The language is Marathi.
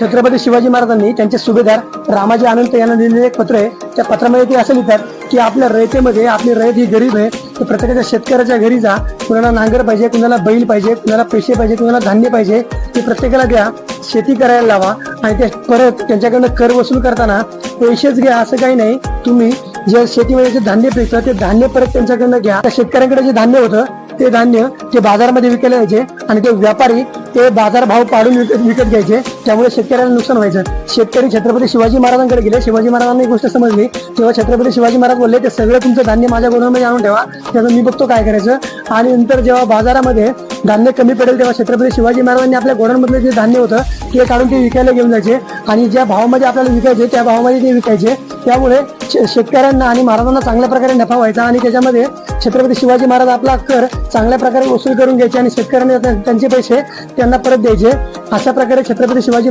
छत्रपती शिवाजी महाराजांनी त्यांचे सुभेदार रामाजी अनंत यांना लिहिलेले एक पत्र आहे. त्या पत्रामध्ये ते असं लिहितात की आपल्या रयतेमध्ये आपली रयत ही गरीब आहे, तर प्रत्येकाच्या शेतकऱ्याच्या घरी जा, कुणाला नांगर पाहिजे, कुणाला बैल पाहिजे, कुणाला पैसे पाहिजे, कुणाला धान्य पाहिजे, ते प्रत्येकाला द्या, शेती करायला लावा आणि ते परत त्यांच्याकडनं कर वसूल करताना पैसेच घ्या असं काही नाही. तुम्ही जे शेतीमध्ये जे धान्य पिकतं ते धान्य परत त्यांच्याकडनं घ्या. त्या शेतकऱ्यांकडे जे धान्य होतं ते धान्य ते बाजारामध्ये विकायला यायचे आणि ते व्यापारी ते बाजार भाव पाडून विकत घ्यायचे. त्यामुळे शेतकऱ्याला नुकसान व्हायचं. शेतकरी छत्रपती शिवाजी महाराजांकडे गेले. शिवाजी महाराजांनी एक गोष्ट समजली. तेव्हा छत्रपती शिवाजी महाराज बोलले ते सगळं तुमचं धान्य माझ्या गोडाऊनमध्ये आणून ठेवा, त्याचं मी बघतो काय करायचं. आणि नंतर जेव्हा बाजारामध्ये धान्य कमी पडेल तेव्हा छत्रपती शिवाजी महाराजांनी आपल्या गोडाऊनमधलं जे धान्य होतं ते काढून ते विकायला घेऊन जायचे आणि ज्या भावामध्ये आपल्याला विकायचे त्या भावामध्ये ते विकायचे. त्यामुळे शेतकऱ्यांना आणि महाराजांना चांगल्या प्रकारे नफा व्हायचा आणि त्याच्यामध्ये छत्रपती शिवाजी महाराज आपला कर चांगल्या प्रकारे वसूल करून घ्यायचे आणि शेतकऱ्यांना त्यांचे पैसे त्यांना परत द्यायचे. अशा प्रकारे छत्रपती शिवाजी